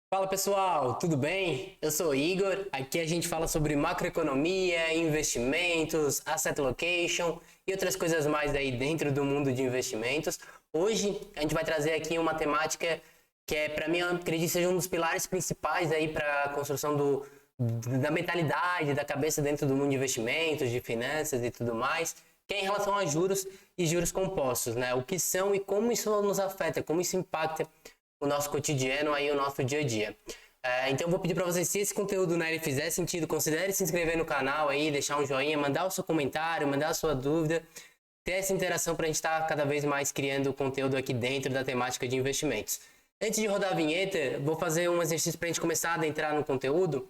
Fala pessoal, tudo bem? Eu sou o Igor. Aqui a gente fala sobre macroeconomia, investimentos, asset allocation e outras coisas mais aí dentro do mundo de investimentos. Hoje a gente vai trazer aqui uma temática que para mim, eu acredito seja um dos pilares principais aí para a construção da mentalidade, da cabeça dentro do mundo de investimentos, de finanças e tudo mais, que é em relação a juros e juros compostos, né? O que são e como isso nos afeta, como isso impacta o nosso cotidiano, aí o nosso dia a dia. Então eu vou pedir para vocês, se esse conteúdo ele fizer sentido, considere se inscrever no canal aí, deixar um joinha, mandar o seu comentário, mandar a sua dúvida, ter essa interação para a gente estar cada vez mais criando conteúdo aqui dentro da temática de investimentos. Antes de rodar a vinheta, vou fazer um exercício para a gente começar a adentrar no conteúdo.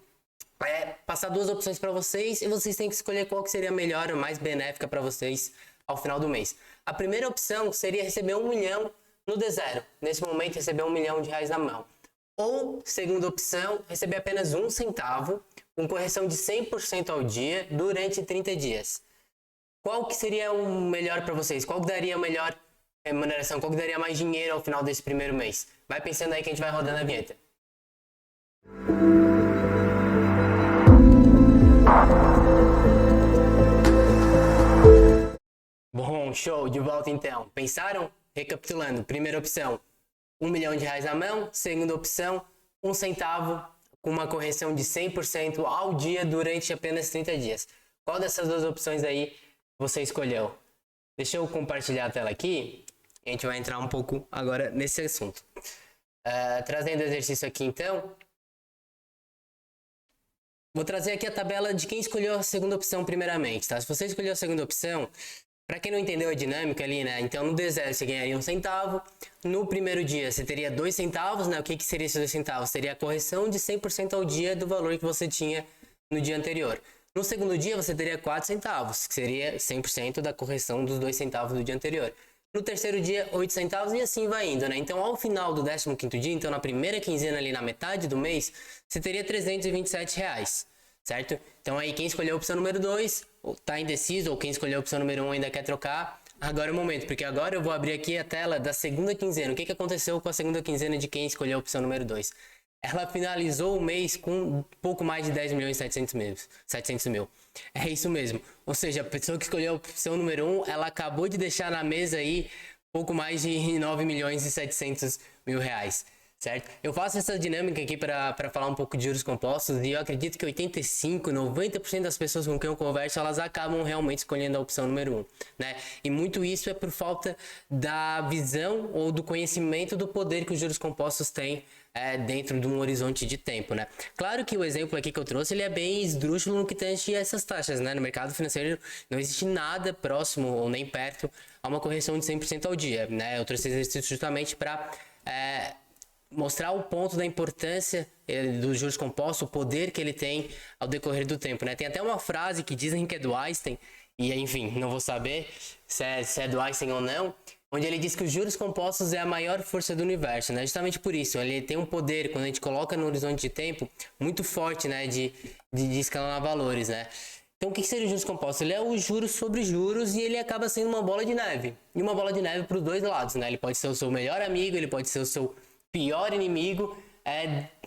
Passar duas opções para vocês e vocês têm que escolher qual que seria a melhor ou mais benéfica para vocês ao final do mês. A primeira opção seria receber 1 milhão no D0. Nesse momento, receber R$ 1 milhão na mão. Ou, segunda opção, receber apenas 1 centavo, com correção de 100% ao dia, durante 30 dias. Qual que seria o melhor para vocês? Qual que daria a melhor remuneração? Qual que daria mais dinheiro ao final desse primeiro mês? Vai pensando aí que a gente vai rodando a vinheta. Bom, show, de volta então. Pensaram? Recapitulando, primeira opção, R$ 1 milhão na mão. Segunda opção, 1 centavo, com uma correção de 100% ao dia durante apenas 30 dias. Qual dessas duas opções aí você escolheu? Deixa eu compartilhar a tela aqui e a gente vai entrar um pouco agora nesse assunto. Trazendo o exercício aqui então. Vou trazer aqui a tabela de quem escolheu a segunda opção primeiramente, tá? Se você escolheu a segunda opção, para quem não entendeu a dinâmica ali, né? Então no D0 você ganharia 1 centavo, no primeiro dia você teria 2 centavos, né? O que seria esses 2 centavos? Seria a correção de 100% ao dia do valor que você tinha no dia anterior. No segundo dia você teria 4 centavos, que seria 100% da correção dos 2 centavos do dia anterior. No terceiro dia, 8 centavos e assim vai indo, né? Então ao final do 15º dia, então na primeira quinzena ali na metade do mês, você teria R$ 327, certo? Então aí quem escolheu a opção número 2 tá indeciso, ou quem escolheu a opção número 1 ainda quer trocar, agora é o momento, porque agora eu vou abrir aqui a tela da segunda quinzena. O que aconteceu com a segunda quinzena de quem escolheu a opção número 2? Ela finalizou o mês com um pouco mais de 10 milhões e 700 mil. É isso mesmo. Ou seja, a pessoa que escolheu a opção número 1, ela acabou de deixar na mesa aí pouco mais de 9 milhões e 700 mil reais. Certo? Eu faço essa dinâmica aqui para falar um pouco de juros compostos e eu acredito que 85, 90% das pessoas com quem eu converso, elas acabam realmente escolhendo a opção número 1, né? E muito isso é por falta da visão ou do conhecimento do poder que os juros compostos têm dentro de um horizonte de tempo, né? Claro que o exemplo aqui que eu trouxe, ele é bem esdrúxulo no que tange a essas taxas, né? No mercado financeiro não existe nada próximo ou nem perto a uma correção de 100% ao dia, né? Eu trouxe esse exercício justamente para mostrar o ponto da importância dos juros compostos, o poder que ele tem ao decorrer do tempo, né? Tem até uma frase que dizem que é do Einstein, e enfim, não vou saber se é do Einstein ou não, onde ele diz que os juros compostos é a maior força do universo, né? Justamente por isso, ele tem um poder, quando a gente coloca no horizonte de tempo, muito forte, né? De escalonar valores, né? Então, o que seria o juros compostos? Ele é o juros sobre juros e ele acaba sendo uma bola de neve. E uma bola de neve para os dois lados, né? Ele pode ser o seu melhor amigo, ele pode ser o seu pior inimigo,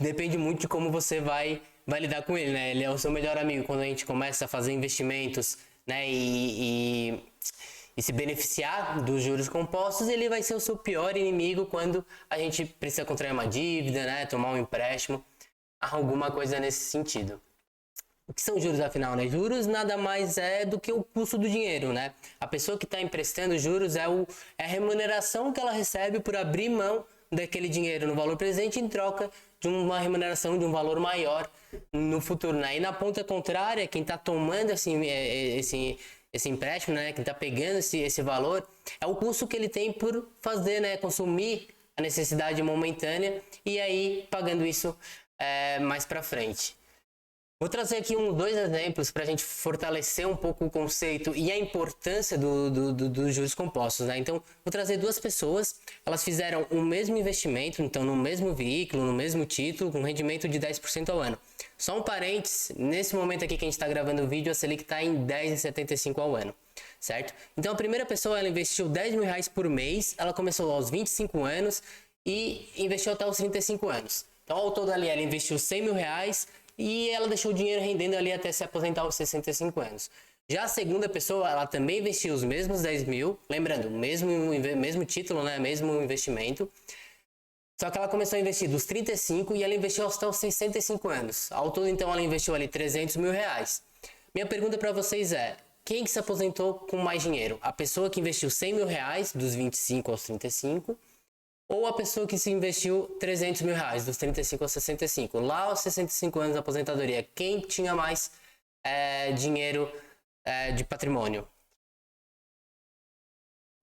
depende muito de como você vai lidar com ele, né? Ele é o seu melhor amigo quando a gente começa a fazer investimentos, né? E se beneficiar dos juros compostos, ele vai ser o seu pior inimigo quando a gente precisa contrair uma dívida, né? Tomar um empréstimo, alguma coisa nesse sentido. O que são juros afinal, né? Juros nada mais é do que o custo do dinheiro, né? A pessoa que está emprestando juros é a remuneração que ela recebe por abrir mão daquele dinheiro no valor presente em troca de uma remuneração de um valor maior no futuro, né? E na ponta contrária, quem está tomando esse empréstimo, né? Quem está pegando esse valor, é o custo que ele tem por fazer, né? Consumir a necessidade momentânea e aí pagando isso mais para frente. Vou trazer aqui dois exemplos para a gente fortalecer um pouco o conceito e a importância dos juros compostos, né? Então, vou trazer duas pessoas, elas fizeram o mesmo investimento, então no mesmo veículo, no mesmo título, com rendimento de 10% ao ano. Só um parênteses, nesse momento aqui que a gente está gravando o vídeo, a Selic está em 10,75 ao ano, certo? Então, a primeira pessoa, ela investiu R$ 10 mil por mês, ela começou aos 25 anos e investiu até os 35 anos. Então, ao todo ali, ela investiu 100 mil reais e ela deixou o dinheiro rendendo ali até se aposentar aos 65 anos. Já a segunda pessoa, ela também investiu os mesmos 10 mil, lembrando, mesmo título, né, mesmo investimento. Só que ela começou a investir dos 35 e ela investiu até os 65 anos. Ao todo, então, ela investiu ali 300 mil reais. Minha pergunta para vocês é, quem que se aposentou com mais dinheiro? A pessoa que investiu 100 mil reais, dos 25 aos 35, ou a pessoa que se investiu 300 mil reais, dos 35 aos 65? Lá aos 65 anos de aposentadoria, quem tinha mais dinheiro de patrimônio?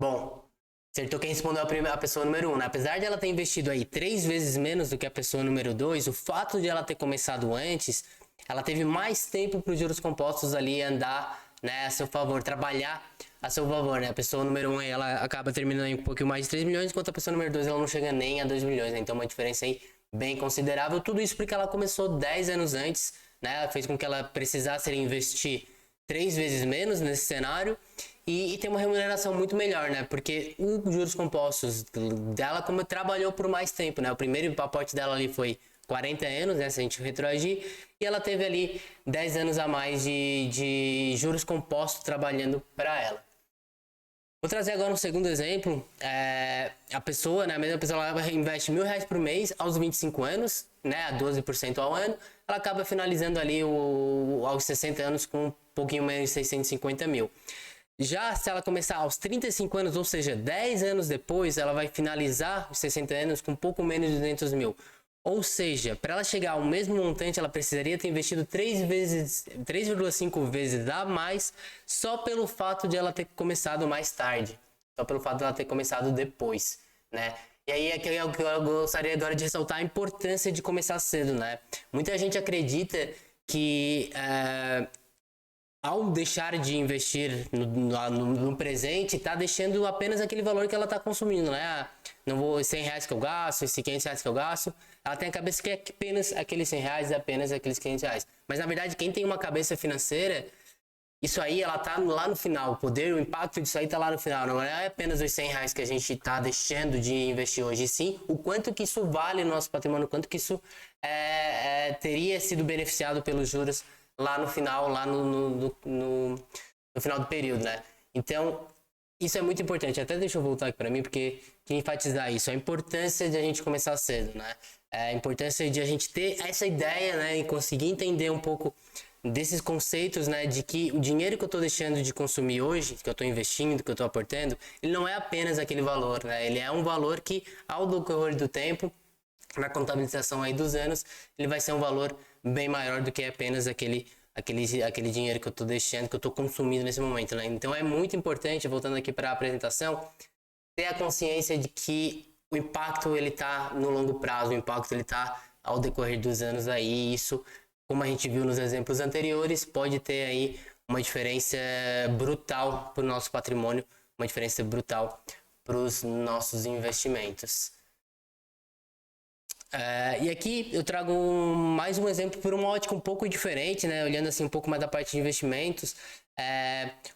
Bom, acertou quem respondeu a pessoa número 1, né? Apesar de ela ter investido aí 3 vezes menos do que a pessoa número 2, o fato de ela ter começado antes, ela teve mais tempo para os juros compostos ali andar, né, a seu favor, trabalhar a seu favor, né? A pessoa número 1 ela acaba terminando em um pouquinho mais de 3 milhões, enquanto a pessoa número 2 ela não chega nem a 2 milhões, né? Então uma diferença aí bem considerável. Tudo isso porque ela começou 10 anos antes, né? Ela fez com que ela precisasse investir 3 vezes menos nesse cenário e tem uma remuneração muito melhor, né? Porque os juros compostos dela, como trabalhou por mais tempo, né? O primeiro aporte dela ali foi 40 anos, né? Se a gente retroagir, e ela teve ali 10 anos a mais de juros compostos trabalhando para ela. Vou trazer agora um segundo exemplo. A pessoa, né? A mesma pessoa, ela investe R$1.000 por mês aos 25 anos, né? A 12% ao ano. Ela acaba finalizando ali aos 60 anos com um pouquinho menos de 650 mil. Já se ela começar aos 35 anos, ou seja, 10 anos depois, ela vai finalizar os 60 anos com um pouco menos de 200 mil. Ou seja, para ela chegar ao mesmo montante, ela precisaria ter investido 3,5 vezes a mais, só pelo fato de ela ter começado mais tarde. Só pelo fato de ela ter começado depois, né? E aí é que eu gostaria agora de ressaltar a importância de começar cedo, né? Muita gente acredita que ao deixar de investir no presente, está deixando apenas aquele valor que ela está consumindo, né? Não vou, 100 reais que eu gasto, esses 500 reais que eu gasto. Ela tem a cabeça que é apenas aqueles 100 reais, apenas aqueles 500 reais. Mas na verdade, quem tem uma cabeça financeira, isso aí, ela tá lá no final. O poder, o impacto disso aí tá lá no final. Não é apenas os 100 reais que a gente tá deixando de investir hoje, e sim o quanto que isso vale no nosso patrimônio, o quanto que isso teria sido beneficiado pelos juros lá no final, lá no final do período, né? Então, isso é muito importante. Até deixa eu voltar aqui para mim, porque queria enfatizar isso. A importância de a gente começar cedo, né? A importância de a gente ter essa ideia, né? E conseguir entender um pouco desses conceitos, né? De que o dinheiro que eu estou deixando de consumir hoje, que eu estou investindo, que eu estou aportando, ele não é apenas aquele valor, né? Ele é um valor que, ao decorrer do tempo, na contabilização aí dos anos, ele vai ser um valor bem maior do que apenas aquele dinheiro que eu estou deixando, que eu estou consumindo nesse momento, né? Então é muito importante, voltando aqui para a apresentação, ter a consciência de que o impacto ele tá no longo prazo, o impacto ele tá ao decorrer dos anos aí, e isso, como a gente viu nos exemplos anteriores, pode ter aí uma diferença brutal para o nosso patrimônio, uma diferença brutal para os nossos investimentos. E aqui eu trago mais um exemplo por uma ótica um pouco diferente, né? Olhando assim um pouco mais da parte de investimentos.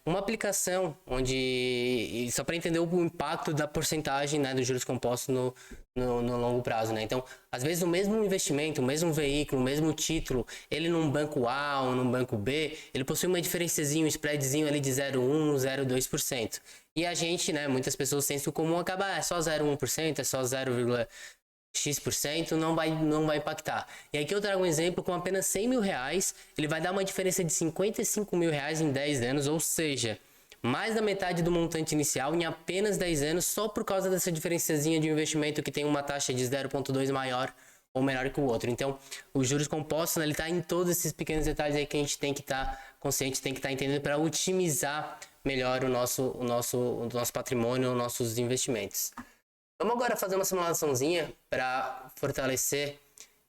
Uma aplicação onde, só para entender o impacto da porcentagem, né, dos juros compostos no longo prazo, né? Então, às vezes o mesmo investimento, o mesmo veículo, o mesmo título, ele num banco A ou num banco B, ele possui uma diferençazinha, um spreadzinho ali de 0,1, 0,2%. E a gente, né, muitas pessoas senso comum acaba, é só 0,1%, é só 0,x%, não vai impactar. E aqui eu trago um exemplo com apenas 100 mil reais, ele vai dar uma diferença de 55 mil reais em 10 anos, ou seja, mais da metade do montante inicial em apenas 10 anos, só por causa dessa diferençazinha de investimento que tem uma taxa de 0,2 maior ou menor que o outro. Então, os juros compostos, né, ele está em todos esses pequenos detalhes aí que a gente tem que estar consciente, tem que estar entendendo para otimizar melhor o nosso patrimônio, os nossos investimentos. Vamos agora fazer uma simulaçãozinha para fortalecer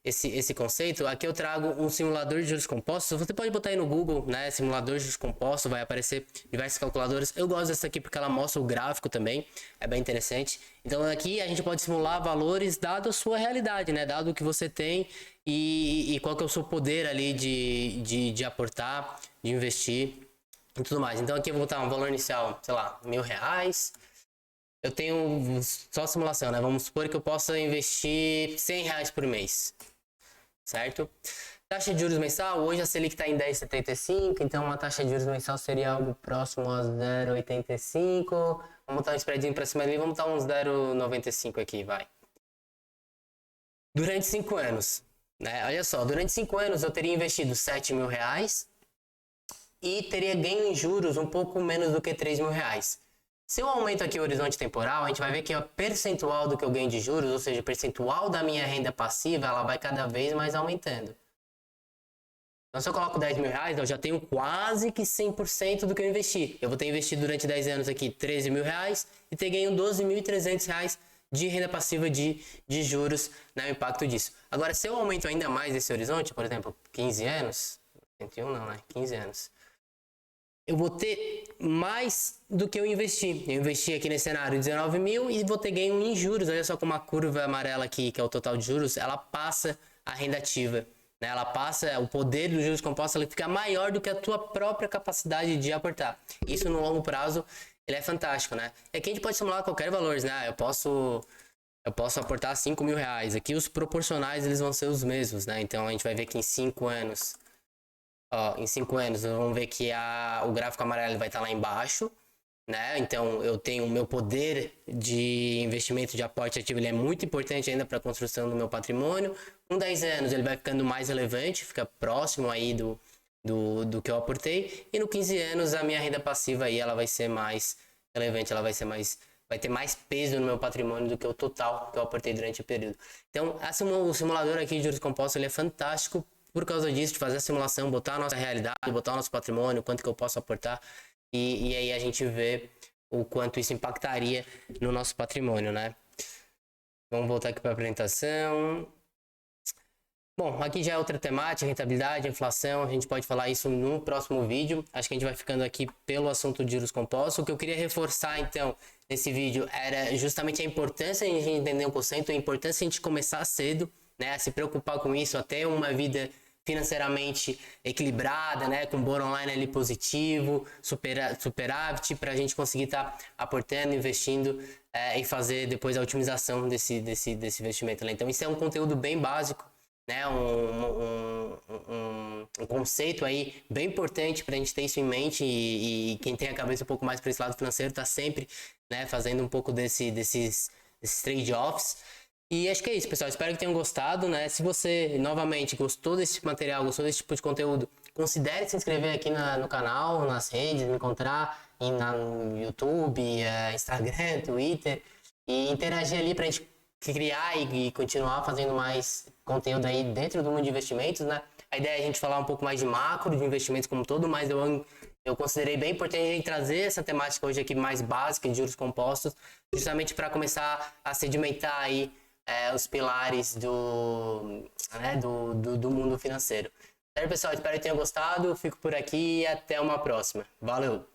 esse conceito. Aqui eu trago um simulador de juros compostos. Você pode botar aí no Google, né, simulador de juros compostos, vai aparecer diversas calculadoras. Eu gosto dessa aqui porque ela mostra o gráfico também, é bem interessante. Então aqui a gente pode simular valores dado a sua realidade, né, dado o que você tem e qual que é o seu poder ali de aportar, de investir e tudo mais. Então aqui eu vou botar um valor inicial, sei lá, R$1.000. Eu tenho só simulação, né? Vamos supor que eu possa investir R$100 por mês. certo? Taxa de juros mensal, hoje a Selic está em 10,75, então uma taxa de juros mensal seria algo próximo a 0,85. Vamos botar um spreadinho para cima ali, vamos botar uns 0,95 aqui, vai. Durante 5 anos, né? Olha só, durante 5 anos eu teria investido R$7.000 e teria ganho em juros um pouco menos do que R$3.000. Se eu aumento aqui o horizonte temporal, a gente vai ver que o percentual do que eu ganho de juros, ou seja, o percentual da minha renda passiva, ela vai cada vez mais aumentando. Então, se eu coloco R$10.000, eu já tenho quase que 100% do que eu investi. Eu vou ter investido durante 10 anos aqui R$13.000 e ter ganho R$12.300 de renda passiva de juros, né, o impacto disso. Agora, se eu aumento ainda mais esse horizonte, por exemplo, 15 anos, 21 não, né, 15 anos, eu vou ter mais do que eu investi. Eu investi aqui nesse cenário 19 mil e vou ter ganho em juros. Olha só como a curva amarela aqui, que é o total de juros, ela passa a renda ativa. Né? Ela passa, o poder dos juros compostos ela fica maior do que a tua própria capacidade de aportar. Isso no longo prazo, ele é fantástico, né? É que a gente pode simular qualquer valor, né? Eu posso aportar R$5.000. Aqui os proporcionais eles vão ser os mesmos, né? Então a gente vai ver que em 5 anos, em 5 anos, vamos ver que o gráfico amarelo vai estar lá embaixo, né? Então eu tenho o meu poder de investimento de aporte ativo, ele é muito importante ainda para a construção do meu patrimônio. Com 10 anos ele vai ficando mais relevante, fica próximo aí do que eu aportei. E no 15 anos a minha renda passiva aí ela vai ser mais relevante, ela vai ter mais peso no meu patrimônio do que o total que eu aportei durante o período. Então o simulador aqui de juros compostos ele é fantástico por causa disso, de fazer a simulação, botar a nossa realidade, botar o nosso patrimônio, quanto que eu posso aportar. E aí a gente vê o quanto isso impactaria no nosso patrimônio, né? Vamos voltar aqui para a apresentação. Bom, aqui já é outra temática, rentabilidade, inflação, a gente pode falar isso no próximo vídeo. Acho que a gente vai ficando aqui pelo assunto de juros compostos. O que eu queria reforçar, então, nesse vídeo era justamente a importância de a gente entender 1%, a importância de a gente começar cedo, né? A se preocupar com isso, até uma vida financeiramente equilibrada, né, com bottom online ali positivo, superávit, para a gente conseguir estar aportando, investindo e fazer depois a otimização desse investimento. Né? Então isso é um conteúdo bem básico, né, um conceito aí bem importante para a gente ter isso em mente e quem tem a cabeça um pouco mais para esse lado financeiro está sempre, né, fazendo um pouco desses trade-offs. E acho que é isso, pessoal. Espero que tenham gostado, né? Se você, novamente, gostou desse material, gostou desse tipo de conteúdo, considere se inscrever aqui no canal, nas redes, me encontrar no YouTube, Instagram, Twitter, e interagir ali pra gente criar e continuar fazendo mais conteúdo aí dentro do mundo de investimentos, né? A ideia é a gente falar um pouco mais de macro, de investimentos como todo, mas eu considerei bem importante a gente trazer essa temática hoje aqui mais básica de juros compostos, justamente para começar a sedimentar aí os pilares do mundo financeiro. Certo, pessoal? Espero que tenham gostado. Fico por aqui e até uma próxima. Valeu!